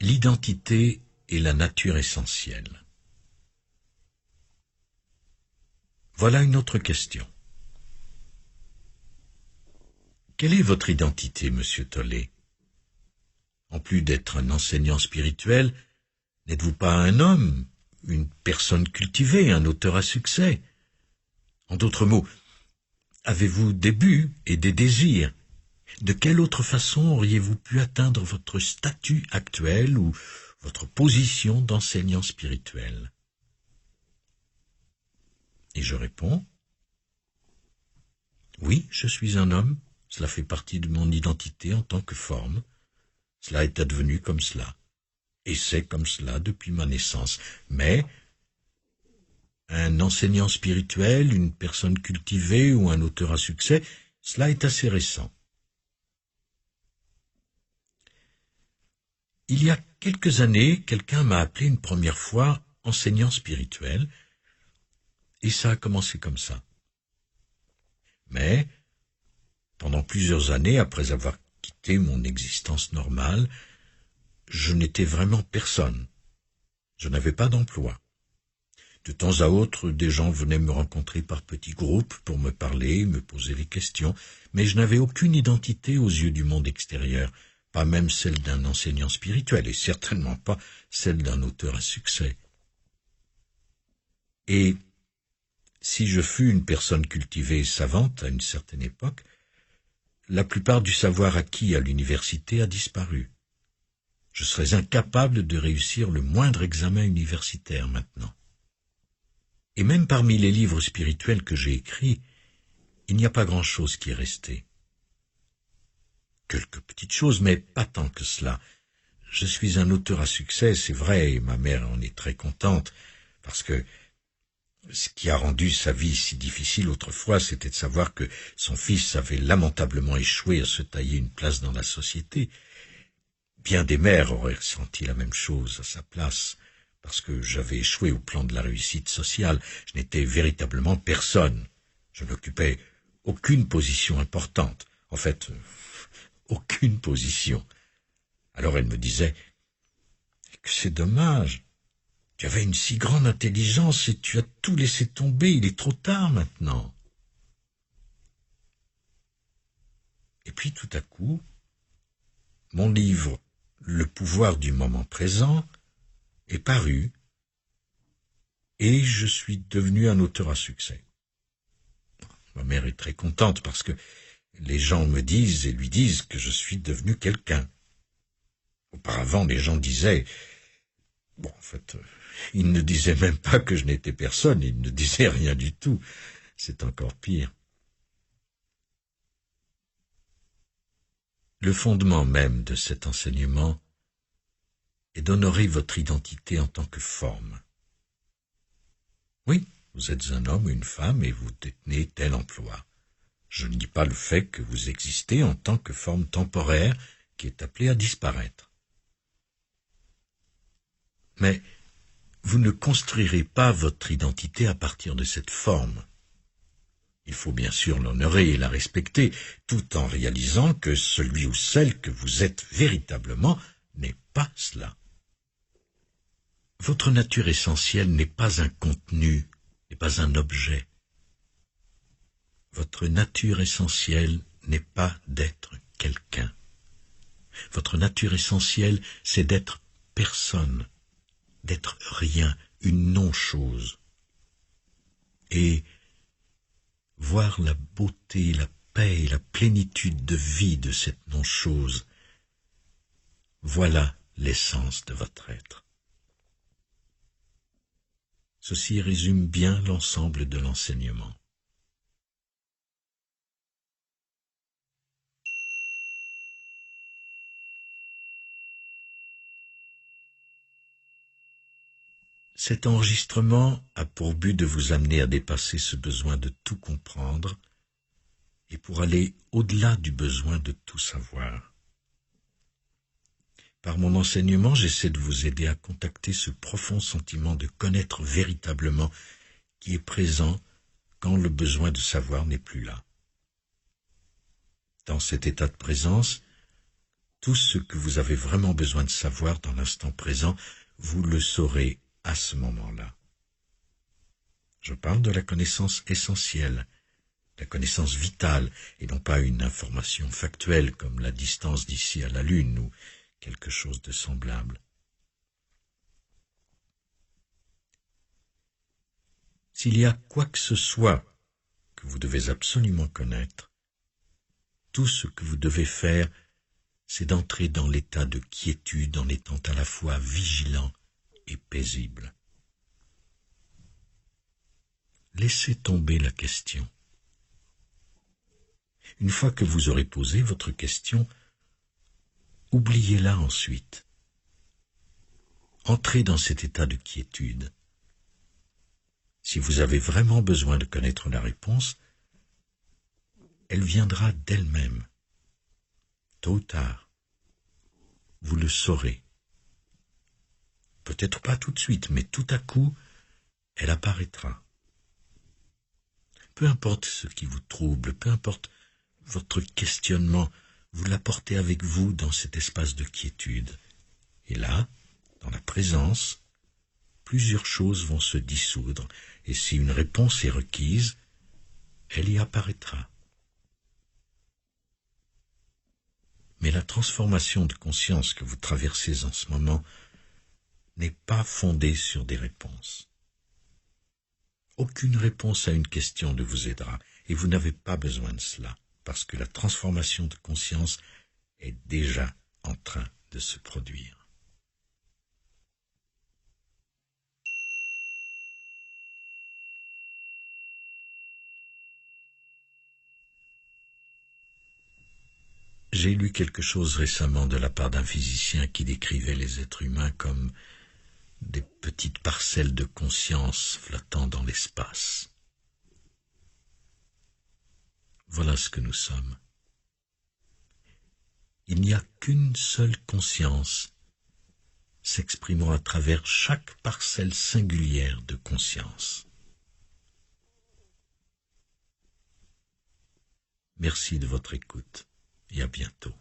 L'identité et la nature essentielle. Voilà une autre question. Quelle est votre identité, monsieur Tollet? En plus d'être un enseignant spirituel, n'êtes-vous pas un homme, une personne cultivée, un auteur à succès? En d'autres mots, avez-vous des buts et des désirs? De quelle autre façon auriez-vous pu atteindre votre statut actuel ou votre position d'enseignant spirituel? Et je réponds, oui, je suis un homme, cela fait partie de mon identité en tant que forme, cela est advenu comme cela, et c'est comme cela depuis ma naissance, mais un enseignant spirituel, une personne cultivée ou un auteur à succès, cela est assez récent. Il y a quelques années, quelqu'un m'a appelé une première fois enseignant spirituel, et ça a commencé comme ça. Mais, pendant plusieurs années, après avoir quitté mon existence normale, je n'étais vraiment personne. Je n'avais pas d'emploi. De temps à autre, des gens venaient me rencontrer par petits groupes pour me parler, me poser des questions, mais je n'avais aucune identité aux yeux du monde extérieur, pas même celle d'un enseignant spirituel, et certainement pas celle d'un auteur à succès. Et si je fus une personne cultivée et savante à une certaine époque, la plupart du savoir acquis à l'université a disparu. Je serais incapable de réussir le moindre examen universitaire maintenant. Et même parmi les livres spirituels que j'ai écrits, il n'y a pas grand-chose qui est resté. Quelques petites choses, mais pas tant que cela. Je suis un auteur à succès, c'est vrai, et ma mère en est très contente, parce que ce qui a rendu sa vie si difficile autrefois, c'était de savoir que son fils avait lamentablement échoué à se tailler une place dans la société. Bien des mères auraient ressenti la même chose à sa place, parce que j'avais échoué au plan de la réussite sociale. Je n'étais véritablement personne. Je n'occupais aucune position importante. En fait, aucune position. Alors elle me disait que c'est dommage. Tu avais une si grande intelligence et tu as tout laissé tomber, il est trop tard maintenant. Et puis tout à coup, mon livre « Le pouvoir du moment présent » est paru et je suis devenu un auteur à succès. Ma mère est très contente parce que les gens me disent et lui disent que je suis devenu quelqu'un. Auparavant, les gens disaient... Bon, en fait, ils ne disaient même pas que je n'étais personne, ils ne disaient rien du tout. C'est encore pire. Le fondement même de cet enseignement est d'honorer votre identité en tant que forme. Oui, vous êtes un homme ou une femme et vous détenez tel emploi. Je ne dis pas le fait que vous existez en tant que forme temporaire qui est appelée à disparaître. Mais vous ne construirez pas votre identité à partir de cette forme. Il faut bien sûr l'honorer et la respecter, tout en réalisant que celui ou celle que vous êtes véritablement n'est pas cela. Votre nature essentielle n'est pas un contenu, n'est pas un objet. Votre nature essentielle n'est pas d'être quelqu'un. Votre nature essentielle, c'est d'être personne, d'être rien, une non-chose. Et voir la beauté, la paix et la plénitude de vie de cette non-chose, voilà l'essence de votre être. Ceci résume bien l'ensemble de l'enseignement. Cet enregistrement a pour but de vous amener à dépasser ce besoin de tout comprendre et pour aller au-delà du besoin de tout savoir. Par mon enseignement, j'essaie de vous aider à contacter ce profond sentiment de connaître véritablement qui est présent quand le besoin de savoir n'est plus là. Dans cet état de présence, Tout ce que vous avez vraiment besoin de savoir dans l'instant présent, vous le saurez à ce moment-là. Je parle de la connaissance essentielle, la connaissance vitale, et non pas une information factuelle comme la distance d'ici à la Lune ou quelque chose de semblable. S'il y a quoi que ce soit que vous devez absolument connaître, tout ce que vous devez faire, c'est d'entrer dans l'état de quiétude en étant à la fois vigilant et paisible. Laissez tomber la question. Une fois que vous aurez posé votre question, oubliez-la ensuite. Entrez dans cet état de quiétude. Si vous avez vraiment besoin de connaître la réponse, elle viendra d'elle-même. Tôt ou tard, vous le saurez. Peut-être pas tout de suite, mais tout à coup, elle apparaîtra. Peu importe ce qui vous trouble, peu importe votre questionnement, vous l'apportez avec vous dans cet espace de quiétude. Et là, dans la présence, plusieurs choses vont se dissoudre, et si une réponse est requise, elle y apparaîtra. Mais la transformation de conscience que vous traversez en ce moment n'est pas fondée sur des réponses. Aucune réponse à une question ne vous aidera, et vous n'avez pas besoin de cela, parce que la transformation de conscience est déjà en train de se produire. J'ai lu quelque chose récemment de la part d'un physicien qui décrivait les êtres humains comme des petites parcelles de conscience flottant dans l'espace. Voilà ce que nous sommes. Il n'y a qu'une seule conscience s'exprimant à travers chaque parcelle singulière de conscience. Merci de votre écoute et à bientôt.